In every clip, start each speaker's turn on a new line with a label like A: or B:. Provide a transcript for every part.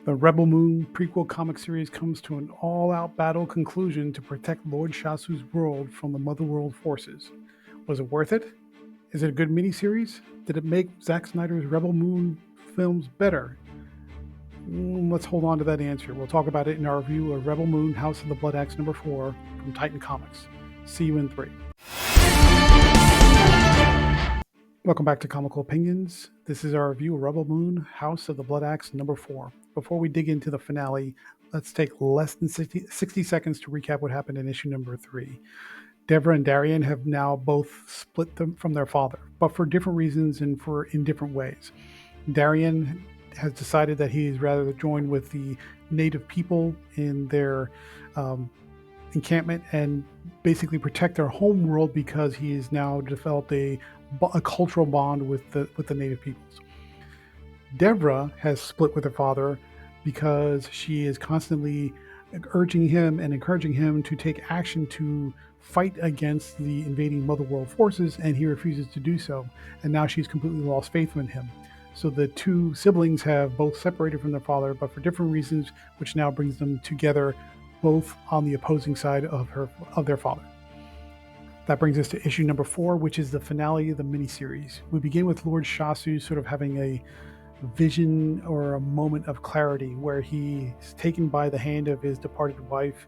A: The Rebel Moon prequel comic series comes to an all-out battle conclusion to protect Lord Shasu's world from the Motherworld forces. Was it worth it? Is it a good miniseries? Did it make Zack Snyder's Rebel Moon films better? Let's hold on to that answer. We'll talk about it in our review of Rebel Moon House of the Bloodaxe number 4 from Titan Comics. See you in 3. Welcome back to Comical Opinions. This is our review of Rebel Moon House of the Bloodaxe number 4. Before we dig into the finale, let's take less than 60 seconds to recap what happened in issue number 3. Devra and Darien have now both split them from their father, but for different reasons and in different ways. Darien has decided that he is rather join with the native people in their encampment and basically protect their home world because he has now developed a cultural bond with the native peoples. Devra has split with her father because she is constantly urging him and encouraging him to take action to fight against the invading Motherworld forces, and he refuses to do so. And now she's completely lost faith in him. So the two siblings have both separated from their father, but for different reasons, which now brings them together, both on the opposing side of their father. That brings us to issue number 4, which is the finale of the miniseries. We begin with Lord Shasu sort of having a vision or a moment of clarity where he's taken by the hand of his departed wife,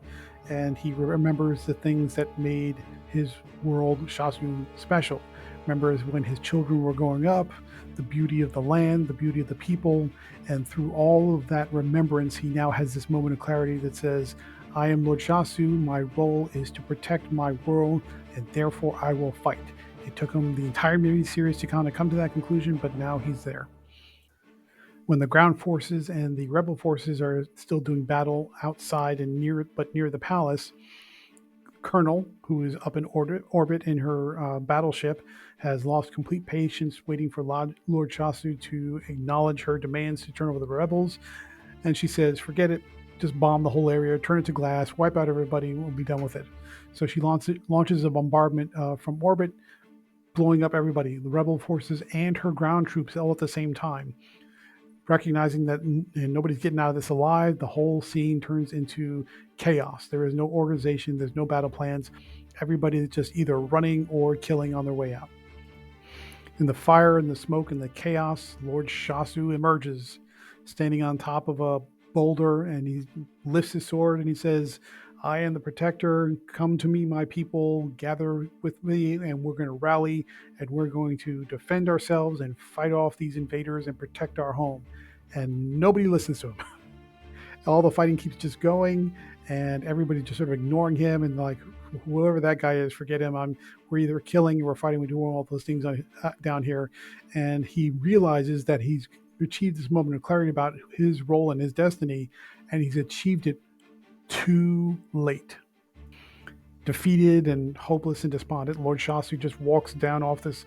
A: and he remembers the things that made his world, Shasu, special. Remembers when his children were growing up, the beauty of the land, the beauty of the people, and through all of that remembrance, he now has this moment of clarity that says, I am Lord Shasu, my role is to protect my world, and therefore I will fight. It took him the entire miniseries to kind of come to that conclusion, but now he's there. When the ground forces and the rebel forces are still doing battle outside and near the palace, Colonel, who is up in orbit in her battleship, has lost complete patience waiting for Lord Shasu to acknowledge her demands to turn over the rebels. And she says, forget it, just bomb the whole area, turn it to glass, wipe out everybody, and we'll be done with it. So she launches a bombardment from orbit, blowing up everybody, the rebel forces and her ground troops all at the same time. Recognizing that nobody's getting out of this alive, the whole scene turns into chaos. There is no organization, there's no battle plans. Everybody is just either running or killing on their way out. In the fire and the smoke and the chaos, Lord Shasu emerges, standing on top of a boulder, and he lifts his sword and he says, I am the protector. Come to me, my people, gather with me, and we're going to rally, and we're going to defend ourselves and fight off these invaders and protect our home. And nobody listens to him. All the fighting keeps just going, and everybody's just sort of ignoring him and like, whoever that guy is, forget him. We're either killing or we're fighting. We're doing all those things down here. And he realizes that he's achieved this moment of clarity about his role and his destiny, and he's achieved it too late. Defeated and hopeless and despondent, Lord Shasu just walks down off this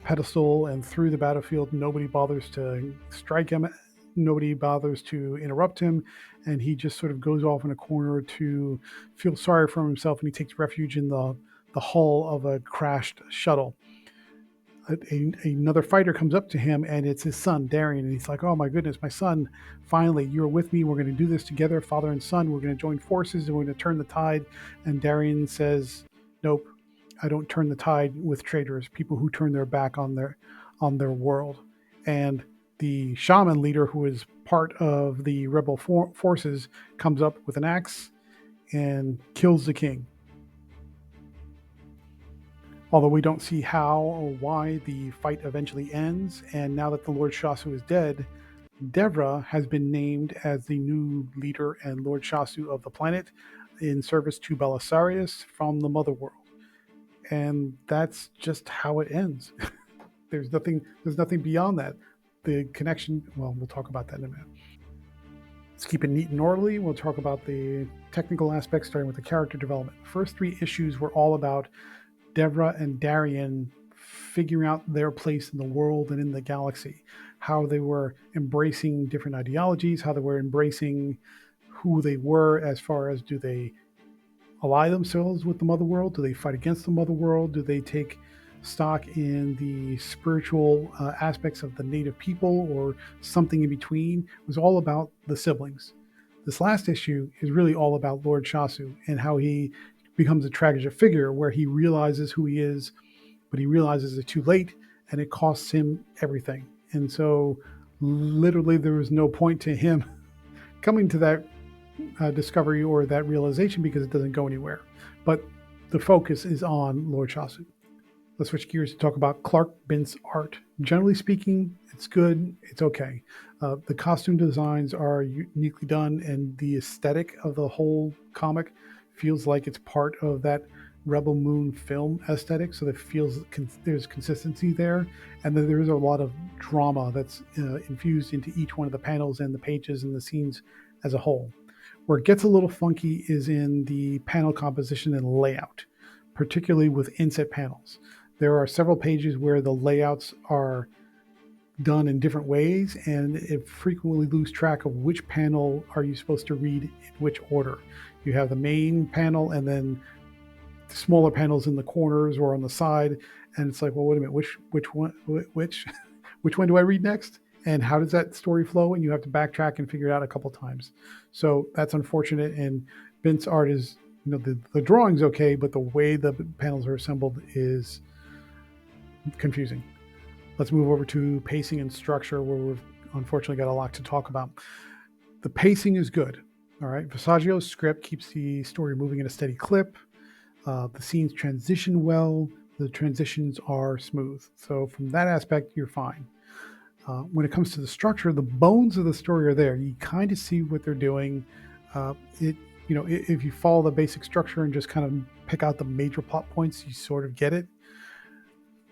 A: pedestal and through the battlefield. Nobody bothers to strike him. Nobody bothers to interrupt him. And he just sort of goes off in a corner to feel sorry for himself, and he takes refuge in the hull of a crashed shuttle. Another fighter comes up to him, and it's his son, Darien, and he's like, oh my goodness, my son, finally, you're with me. We're going to do this together, father and son. We're going to join forces, and we're going to turn the tide. And Darien says, nope, I don't turn the tide with traitors, people who turn their back on their world. And the shaman leader, who is part of the rebel forces, comes up with an axe and kills the king. Although we don't see how or why the fight eventually ends, and now that the Lord Shasu is dead, Devra has been named as the new leader and Lord Shasu of the planet in service to Belisarius from the Motherworld. And that's just how it ends. There's nothing beyond that. The connection, well, we'll talk about that in a minute. Let's keep it neat and orderly. We'll talk about the technical aspects, starting with the character development. The first 3 issues were all about Devra and Darien figuring out their place in the world and in the galaxy, how they were embracing different ideologies, how they were embracing who they were as far as, do they ally themselves with the Motherworld? Do they fight against the Motherworld? Do they take stock in the spiritual aspects of the native people or something in between. It was all about the siblings. This last issue is really all about Lord Shasu and how he becomes a tragic figure where he realizes who he is, but he realizes it's too late and it costs him everything. And so, literally, there was no point to him coming to that discovery or that realization because it doesn't go anywhere. But the focus is on Lord Shasu. Let's switch gears to talk about Clark Bent's art. Generally speaking, it's good, it's okay. The costume designs are uniquely done, and the aesthetic of the whole comic feels like it's part of that Rebel Moon film aesthetic, so that feels there's consistency there, and then there's a lot of drama that's infused into each one of the panels and the pages and the scenes as a whole. Where it gets a little funky is in the panel composition and layout, particularly with inset panels. There are several pages where the layouts are done in different ways, and it frequently lose track of which panel are you supposed to read in which order. You have the main panel and then smaller panels in the corners or on the side, and it's like, well, wait a minute, which one do I read next? And how does that story flow? And you have to backtrack and figure it out a couple times. So that's unfortunate. And Bent's art is, the drawing's okay, but the way the panels are assembled is confusing. Let's move over to pacing and structure, where we've unfortunately got a lot to talk about. The pacing is good. All right. Visaggio's script keeps the story moving at a steady clip. The scenes transition well. The transitions are smooth. So from that aspect, you're fine. When it comes to the structure, the bones of the story are there. You kind of see what they're doing. If you follow the basic structure and just kind of pick out the major plot points, you sort of get it.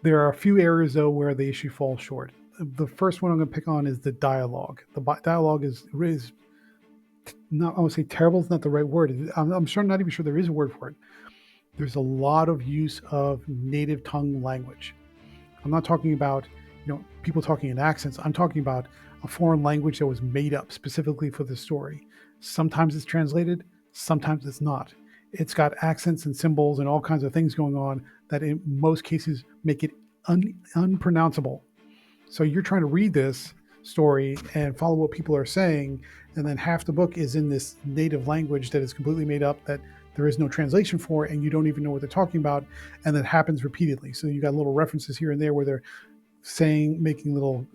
A: There are a few areas, though, where the issue falls short. The first one I'm going to pick on is the dialogue. The dialogue is not, I would say terrible is not the right word. I'm sure, not even sure there is a word for it. There's a lot of use of native tongue language. I'm not talking about, people talking in accents. I'm talking about a foreign language that was made up specifically for the story. Sometimes it's translated, sometimes it's not. It's got accents and symbols and all kinds of things going on that in most cases make it unpronounceable. So you're trying to read this story and follow what people are saying, and then half the book is in this native language that is completely made up, that there is no translation for, and you don't even know what they're talking about, and that happens repeatedly. So you got little references here and there where they're making little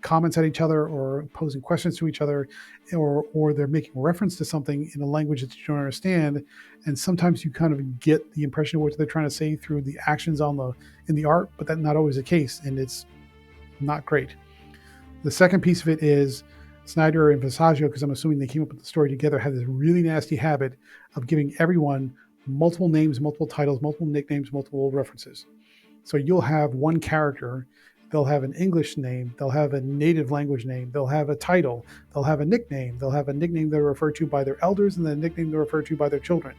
A: comments at each other or posing questions to each other, or they're making reference to something in a language that you don't understand. And sometimes you kind of get the impression of what they're trying to say through the actions in the art, but that's not always the case, and it's not great. The second piece of it is Snyder and Visaggio, because I'm assuming they came up with the story together, have this really nasty habit of giving everyone multiple names, multiple titles, multiple nicknames, multiple references. So you'll have one character, they'll have an English name, they'll have a native language name, they'll have a title, they'll have a nickname they're referred to by their elders, and then a nickname they're referred to by their children.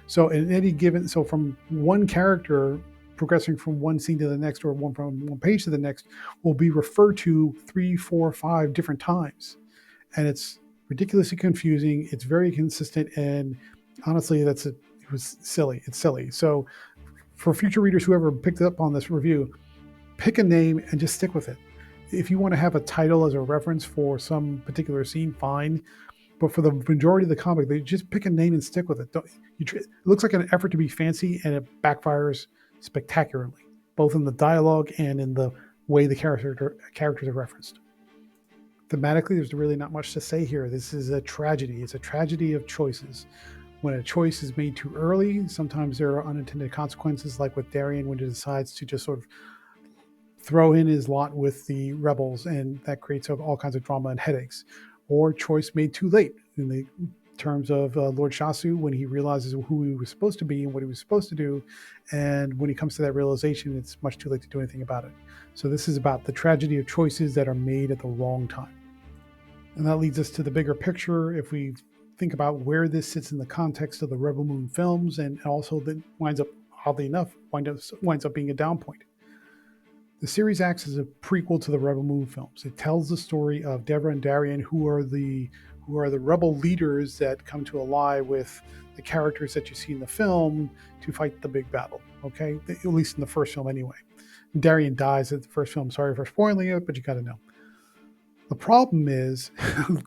A: So in any given, so from one character progressing from one scene to the next, or from one page to the next, will be referred to 3, 4, 5 different times. And it's ridiculously confusing. It's very consistent. And honestly, it was silly. It's silly. So for future readers, whoever picked up on this review, pick a name and just stick with it. If you want to have a title as a reference for some particular scene, fine. But for the majority of the comic, they just pick a name and stick with it. It looks like an effort to be fancy, and it backfires spectacularly, both in the dialogue and in the way the characters are referenced. Thematically, there's really not much to say here. This is a tragedy. It's a tragedy of choices. When a choice is made too early, sometimes there are unintended consequences, like with Darian when he decides to just sort of throw in his lot with the rebels, and that creates all kinds of drama and headaches. Or choice made too late, in the terms of Lord Shasu, when he realizes who he was supposed to be and what he was supposed to do, and when he comes to that realization, it's much too late to do anything about it. So this is about the tragedy of choices that are made at the wrong time. And that leads us to the bigger picture. If we think about where this sits in the context of the Rebel Moon films, and also that winds up, oddly enough, winds up being a down point. The series acts as a prequel to the Rebel Moon films. It tells the story of Devra and Darian, who are the rebel leaders that come to ally with the characters that you see in the film to fight the big battle. Okay, at least in the first film, anyway. Darien dies at the first film. Sorry for spoiling it, but you got to know. The problem is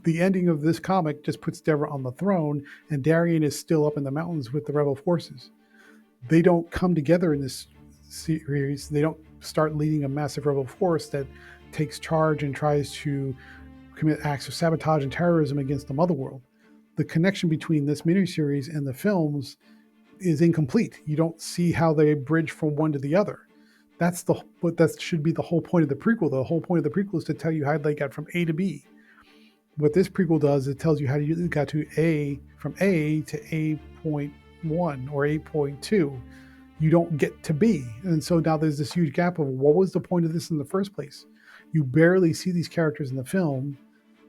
A: the ending of this comic just puts Deborah on the throne, and Darien is still up in the mountains with the rebel forces. They don't come together in this series. They don't start leading a massive rebel force that takes charge and tries to commit acts of sabotage and terrorism against the Motherworld. The connection between this miniseries and the films is incomplete. You don't see how they bridge from one to the other. But that should be the whole point of the prequel. The whole point of the prequel is to tell you how they got from A to B. What this prequel does, it tells you how you got to from A to A.1 or 8.2. You don't get to B. And so now there's this huge gap of what was the point of this in the first place? You barely see these characters in the film.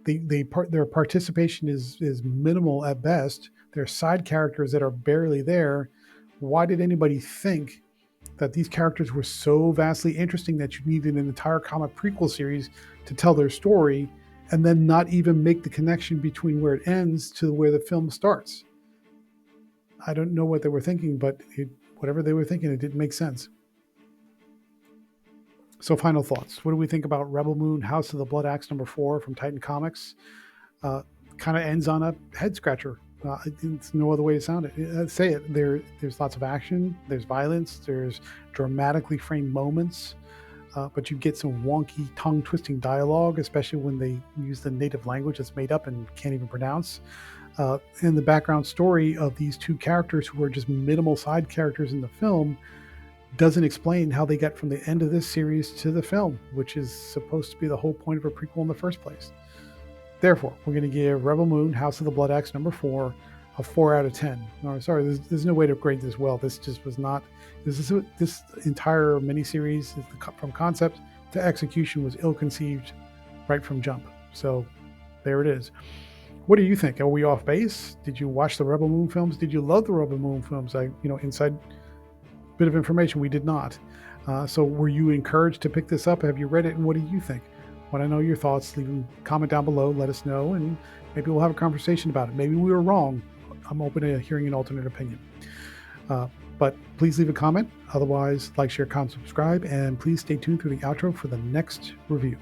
A: Their participation is minimal at best. They're side characters that are barely there. Why did anybody think that these characters were so vastly interesting that you needed an entire comic prequel series to tell their story, and then not even make the connection between where it ends to where the film starts? I don't know what they were thinking, but whatever they were thinking, it didn't make sense. So final thoughts. What do we think about Rebel Moon, House of the Bloodaxe #4 from Titan Comics? Kind of ends on a head scratcher. It's no other way to sound it. Say it. There's lots of action. There's violence. There's dramatically framed moments. But you get some wonky, tongue-twisting dialogue, especially when they use the native language that's made up and can't even pronounce. And the background story of these two characters who are just minimal side characters in the film doesn't explain how they got from the end of this series to the film, which is supposed to be the whole point of a prequel in the first place. Therefore, we're going to give Rebel Moon, House of the Bloodaxe #4 a 4 out of 10. No, sorry, there's no way to grade this well. This just was not. This entire miniseries, from concept to execution, was ill-conceived right from jump. So there it is. What do you think? Are we off base? Did you watch the Rebel Moon films? Did you love the Rebel Moon films? Inside bit of information, we did not. So were you encouraged to pick this up? Have you read it, and what do you think? Want to know your thoughts? Leave a comment down below. Let us know, and maybe we'll have a conversation about it. Maybe we were wrong. I'm open to hearing an alternate opinion. But please leave a comment. Otherwise, like, share, comment, subscribe, and please stay tuned through the outro for the next review.